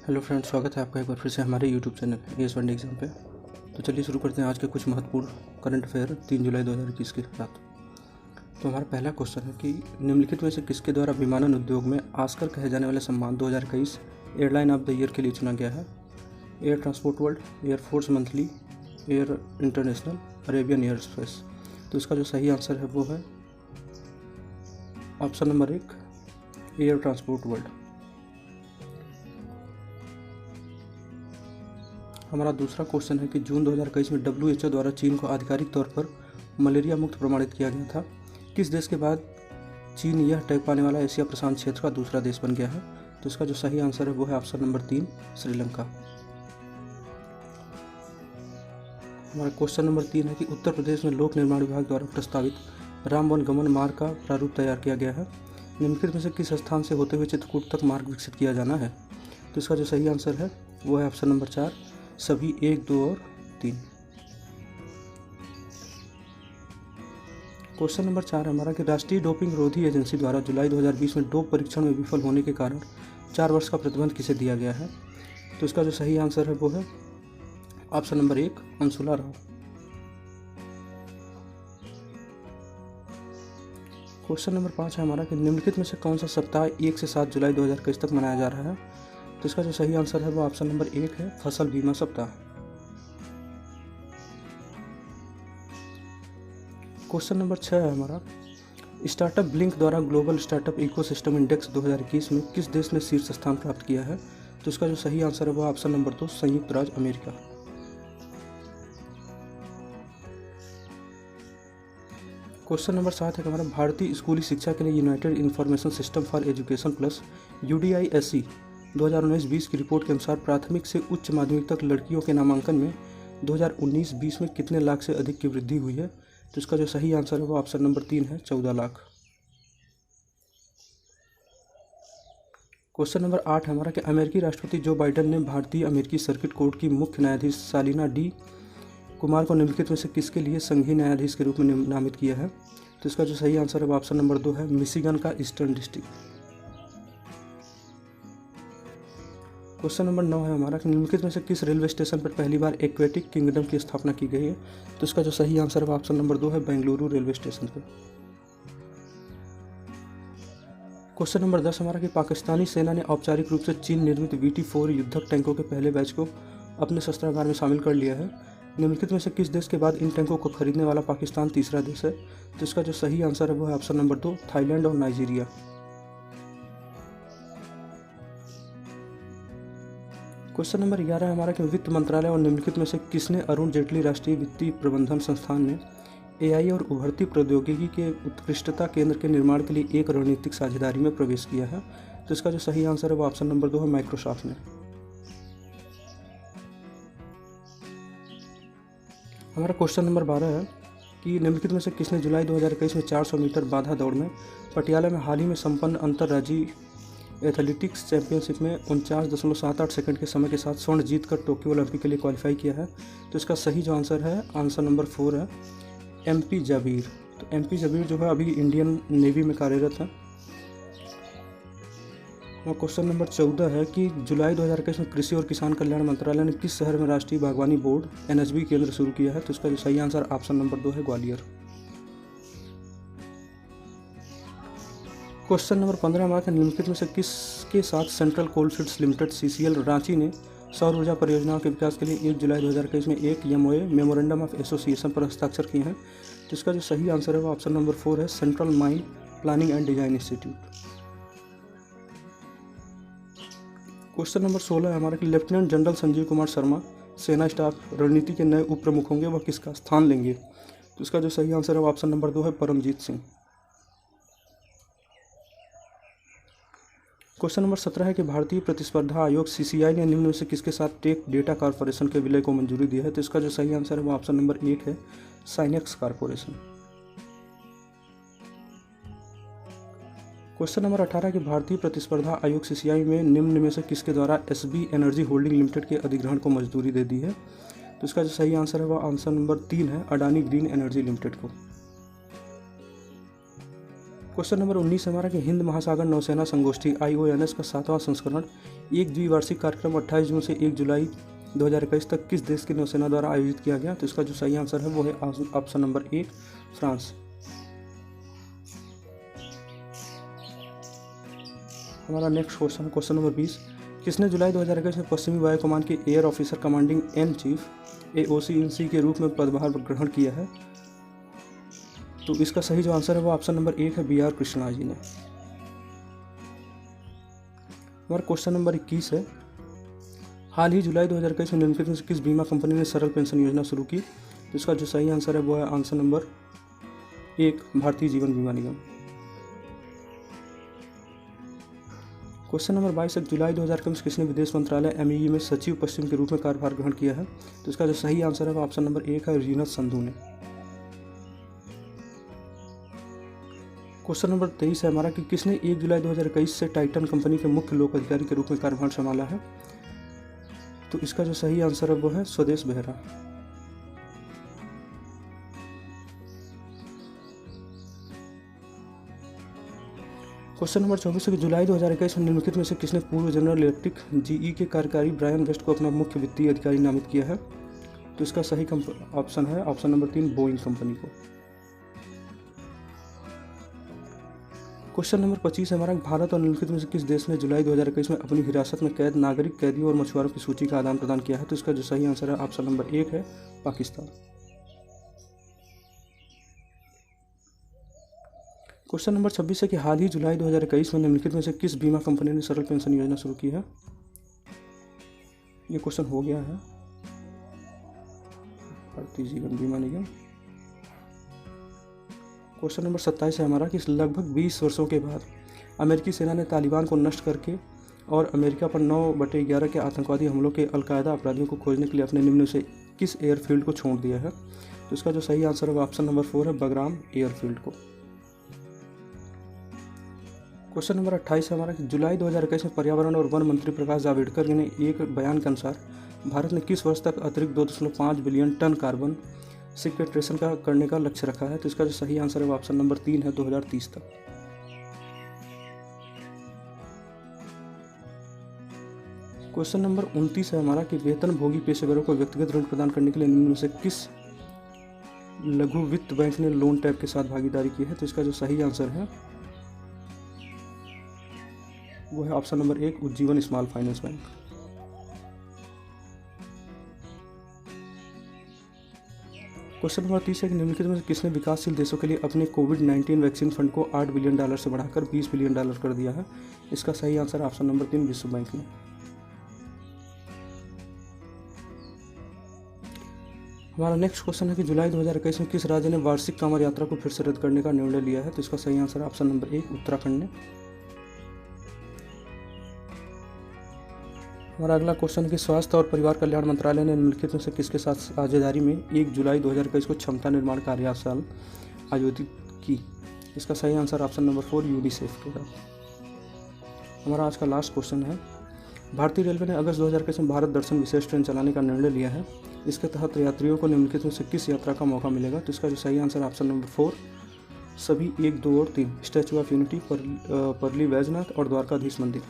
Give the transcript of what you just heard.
Hello friends, स्वागत है आपका एक बार फिर से हमारे यूट्यूब चैनल AS1 एग्जाम पे। तो चलिए शुरू करते हैं आज के कुछ महत्वपूर्ण करंट अफेयर 3 जुलाई 2021 के साथ। तो हमारा पहला क्वेश्चन है कि निम्नलिखित में से किसके द्वारा विमानन उद्योग में ऑस्कर कहे जाने वाले सम्मान 2021 एयरलाइन ऑफ द ईयर के लिए चुना गया है? Air transport world, air force monthly, air international, Arabian air space. तो इसका जो सही आंसर है वो है option number 1, air transport world. हमारा दूसरा क्वेश्चन है कि जून 2021 में WHO द्वारा चीन को आधिकारिक तौर पर मलेरिया मुक्त प्रमाणित किया गया था। किस देश के बाद चीन यह टैग पाने वाला एशिया प्रशांत क्षेत्र का दूसरा देश बन गया है? तो इसका जो सही आंसर है वो है ऑप्शन नंबर 3, श्रीलंका। हमारा क्वेश्चन नंबर 3 है कि उत्तर प्रदेश में लोक निर्माण विभाग द्वारा प्रस्तावित राम वन गमन मार्ग का प्रारूप तैयार किया गया है। निम्नलिखित में से किस स्थान से होते हुए चित्रकूट तक मार्ग विकसित किया जाना है? तो इसका जो सही आंसर है वो है ऑप्शन नंबर 4, सभी 1, 2 और 3। क्वेश्चन नंबर 4 है हमारा कि राष्ट्रीय डोपिंग रोधी एजेंसी द्वारा जुलाई 2020 में डोप परीक्षण में विफल होने के कारण 4 वर्ष का प्रतिबंध किसे दिया गया है? तो इसका जो सही आंसर है वो है option number 1, Anshula Rao. Question number 5 है हमारा कि निम्नलिखित में से कौन सा सप्ताह 1 से 7 जुलाई 2021 तक मनाया जा रहा है? तो इसका जो सही आंसर है वो ऑप्शन नंबर 1 है, फसल बीमा सप्ताह। क्वेश्चन नंबर 6 है हमारा स्टार्टअप ब्लिंक द्वारा ग्लोबल स्टार्टअप इकोसिस्टम इंडेक्स 2021 में किस देश ने शीर्ष स्थान प्राप्त किया है? तो इसका जो सही आंसर है वो ऑप्शन नंबर 2, संयुक्त राज्य अमेरिका। क्वेश्चन नंबर 7 है कि हमारा भारतीय स्कूली शिक्षा के लिए United information system for education plus UDISC 2019-20 की रिपोर्ट के अनुसार प्राथमिक से उच्च माध्यमिक तक लड़कियों के नामांकन में 2019-20 में कितने लाख से अधिक की वृद्धि हुई है? तो इसका जो सही आंसर है वो ऑप्शन नंबर 3 है, 14 लाख। क्वेश्चन नंबर 8 है हमारा कि अमेरिकी राष्ट्रपति जो बाइडेन ने भारतीय अमेरिकी सर्किट कोर्ट की मुख्य न्यायाधीश सालिना D कुमार को निम्नलिखित में से किसके लिए संघीय न्यायाधीश के रूप में नामित किया है? तो इसका जो सही आंसर है वो ऑप्शन नंबर 2 है, मिशिगन का ईस्टर्न डिस्ट्रिक्ट। क्वेश्चन नंबर 9 है हमारा कि निम्नलिखित में से किस रेलवे स्टेशन पर पहली बार एक्वेटिक किंगडम की स्थापना की गई है? तो इसका जो सही आंसर है ऑप्शन नंबर 2 है, बेंगलुरु रेलवे स्टेशन पर। क्वेश्चन नंबर 10 हमारा कि पाकिस्तानी सेना ने औपचारिक रूप से चीन निर्मित VT-4 युद्धक टैंकों के पहले बैच को अपने शस्त्रागार में शामिल कर लिया है। निम्नलिखित में से किस देश के बाद इन टैंकों को खरीदने वाला पाकिस्तान तीसरा देश है? तो इसका जो सही आंसर है वो है ऑप्शन नंबर 2, थाईलैंड और नाइजीरिया। क्वेश्चन नंबर 11 है हमारा कि वित्त मंत्रालय और निम्नलिखित में से किसने अरुण जेटली राष्ट्रीय वित्तीय प्रबंधन संस्थान में AI और उभरती प्रौद्योगिकी के उत्कृष्टता केंद्र के निर्माण के लिए एक रणनीतिक साझेदारी में प्रवेश किया है? तो इसका जो सही आंसर है वो ऑप्शन नंबर 2 है, माइक्रोसॉफ्ट ने। हमारा क्वेश्चन नंबर 12 है कि निम्नलिखित में से किसने जुलाई 2021 में 400 मीटर बाधा दौड़ में पटियाला में हाल ही में संपन्न अंतर्राज्यीय एथलेटिक्स चैंपियनशिप में 49.78 सेकंड के समय के साथ स्वर्ण जीतकर टोक्यो ओलंपिक के लिए क्वालिफाई किया है? तो इसका सही जो आंसर है, आंसर नंबर 4 है, MP जाबीर। तो MP जाबीर जो है अभी इंडियन नेवी में कार्यरत है। और क्वेश्चन नंबर 14 है कि जुलाई 2021 में कृषि और किसान कल्याण मंत्रालय ने किस शहर में राष्ट्रीय बागवानी बोर्ड NSB केंद्र शुरू किया है? तो इसका जो सही आंसर ऑप्शन नंबर 2 है, ग्वालियर। क्वेश्चन नंबर 15 हमारा निम्नलिखित में से किसके साथ central coalfields limited CCL Ranchi ने सौर ऊर्जा परियोजनाओं के विकास के लिए 1 जुलाई 2021 में एक MOA मेमोरेंडम ऑफ एसोसिएशन पर हस्ताक्षर किए हैं? तो इसका जो सही आंसर है वो ऑप्शन नंबर 4 है, central mine planning and design institute. Question number 16 है हमारा कि लेफ्टिनेंट जनरल संजीव कुमार शर्मा सेना स्टाफ रणनीति के नए उप प्रमुख होंगे, वह किसका स्थान लेंगे? तो इसका जो सही आंसर है वो ऑप्शन नंबर 2 है, परमजीत सिंह। क्वेश्चन नंबर 17 है कि भारतीय प्रतिस्पर्धा आयोग CCI ने निम्न में से किसके साथ टेक डेटा कॉर्पोरेशन के विलय को मंजूरी दी है? तो इसका जो सही आंसर है वो ऑप्शन नंबर 1 है, साइनेक्स कॉर्पोरेशन। क्वेश्चन नंबर 18 कि भारतीय प्रतिस्पर्धा आयोग CCI में निम्न में से किसके द्वारा SB एनर्जी होल्डिंग लिमिटेड के अधिग्रहण को मंजूरी दे दी है? तो इसका जो सही आंसर है वो आंसर नंबर 3 है, अडानी ग्रीन एनर्जी लिमिटेड को। क्वेश्चन नंबर 19 हमारा कि हिंद महासागर नौसेना संगोष्ठी IONS का 7वां संस्करण एक द्विवार्षिक कार्यक्रम 28 जून से 1 जुलाई 2021 तक किस देश की नौसेना द्वारा आयोजित किया गया? तो इसका जो सही आंसर है वो है ऑप्शन नंबर 1 फ्रांस। हमारा नेक्स्ट क्वेश्चन है क्वेश्चन नंबर 20, किसने जुलाई 2021 में पश्चिमी वायु कमान के air officer commanding in chief AOC-in-C के रूप में पदभार ग्रहण किया है? तो इसका सही जो आंसर है वो ऑप्शन नंबर 1 है BR कृष्णा जी ने। हमारा क्वेश्चन नंबर 21 है, हाल ही जुलाई 2021 में निम्नलिखित में से किस बीमा कंपनी ने सरल पेंशन योजना शुरू की? तो इसका जो सही आंसर है वो है आंसर नंबर 1 भारतीय जीवन बीमा निगम। क्वेश्चन नंबर 22 है, जुलाई 2021 में किसने विदेश मंत्रालय MEE में सचिव पश्चिम के रूप में कार्यभार ग्रहण किया है? तो इसका जो सही आंसर है वो ऑप्शन नंबर 1 है रीनत संधू ने। क्वेश्चन नंबर 23 है हमारा कि किसने 1 जुलाई 2021 से टाइटन कंपनी के मुख्य लोक अधिकारी के रूप में कार्यभार संभाला है? तो इसका जो सही आंसर है वो है स्वदेश बेहरा। क्वेश्चन नंबर 24 है कि जुलाई 2021 में निम्नलिखित में से किसने पूर्व जनरल इलेक्ट्रिक GE के कार्यकारी ब्रायन वेस्ट को अपना मुख्य वित्तीय अधिकारी नामित किया है? तो इसका सही ऑप्शन है ऑप्शन नंबर 3 बोइंग कंपनी को। क्वेश्चन नंबर 25 है हमारा, भारत और निम्नलिखित में से किस देश ने जुलाई 2021 में अपनी हिरासत में कैद नागरिक कैदियों और मछुआरों की सूची का आदान प्रदान किया है? तो इसका जो सही आंसर है ऑप्शन नंबर 1 है पाकिस्तान। क्वेश्चन नंबर 26 है कि हाल ही जुलाई 2021 में निम्नलिखित में से किस बीमा कंपनी ने सरल पेंशन योजना शुरू की है? ये क्वेश्चन हो गया है भारतीय जीवन बीमा निगम। क्वेश्चन नंबर 27 है हमारा कि लगभग 20 वर्षों के बाद अमेरिकी सेना ने तालिबान को नष्ट करके और अमेरिका पर 9/11 के आतंकवादी हमलों के अलकायदा अपराधियों को खोजने के लिए अपने निम्न से किस एयरफील्ड को छोड़ दिया है? तो इसका जो सही आंसर है ऑप्शन नंबर 4 है बगराम एयरफील्ड को। क्वेश्चन नंबर 28 है हमारा कि जुलाई 2021 में पर्यावरण और वन मंत्री प्रकाश जावड़ेकर ने एक बयान के अनुसार भारत ने किस वर्ष तक अतिरिक्त 2.5 बिलियन टन कार्बन सिक्वेस्ट्रेशन का करने का लक्ष्य रखा है? तो इसका जो सही आंसर है ऑप्शन नंबर 3 है 2030 तक। क्वेश्चन नंबर 29 है हमारा कि वेतनभोगी पेशेवरों को व्यक्तिगत ऋण प्रदान करने के लिए निम्न में से किस लघु वित्त बैंक ने लोन टैब के साथ भागीदारी की है? तो इसका जो सही आंसर है वो है option number 1 Ujjivan small finance bank. Question number 30 है कि निम्नलिखित में से किसने विकासशील देशों के लिए अपने कोविड-19 वैक्सीन फंड को $8 बिलियन से बढ़ाकर $20 बिलियन कर दिया है? इसका सही आंसर ऑप्शन नंबर 3 विश्व बैंक ने। हमारा नेक्स्ट क्वेश्चन है कि जुलाई 2021 में किस राज्य ने वार्षिक कांवड़ यात्रा को फिर से रद्द करने का निर्णय लिया है? तो इसका सही आंसर ऑप्शन नंबर 1 उत्तराखंड ने। हमारा अगला क्वेश्चन है कि स्वास्थ्य और परिवार कल्याण मंत्रालय ने निम्नलिखित में से किसके साथ साझेदारी में 1 जुलाई 2021 को क्षमता निर्माण कार्यशाला आयोजित की? इसका सही आंसर ऑप्शन नंबर 4 यूनिसेफ के साथ। हमारा आज का लास्ट क्वेश्चन है, भारतीय रेलवे ने अगस्त 2021 में भारत दर्शन विशेष ट्रेन चलाने का निर्णय लिया है। इसके तहत यात्रियों को निम्नलिखित में से किस यात्रा का मौका मिलेगा? तो इसका जो सही आंसर ऑप्शन नंबर 4 सभी 1, 2 और 3 स्टैचू ऑफ यूनिटी, परली वैजनाथ और द्वारकाधीश मंदिर।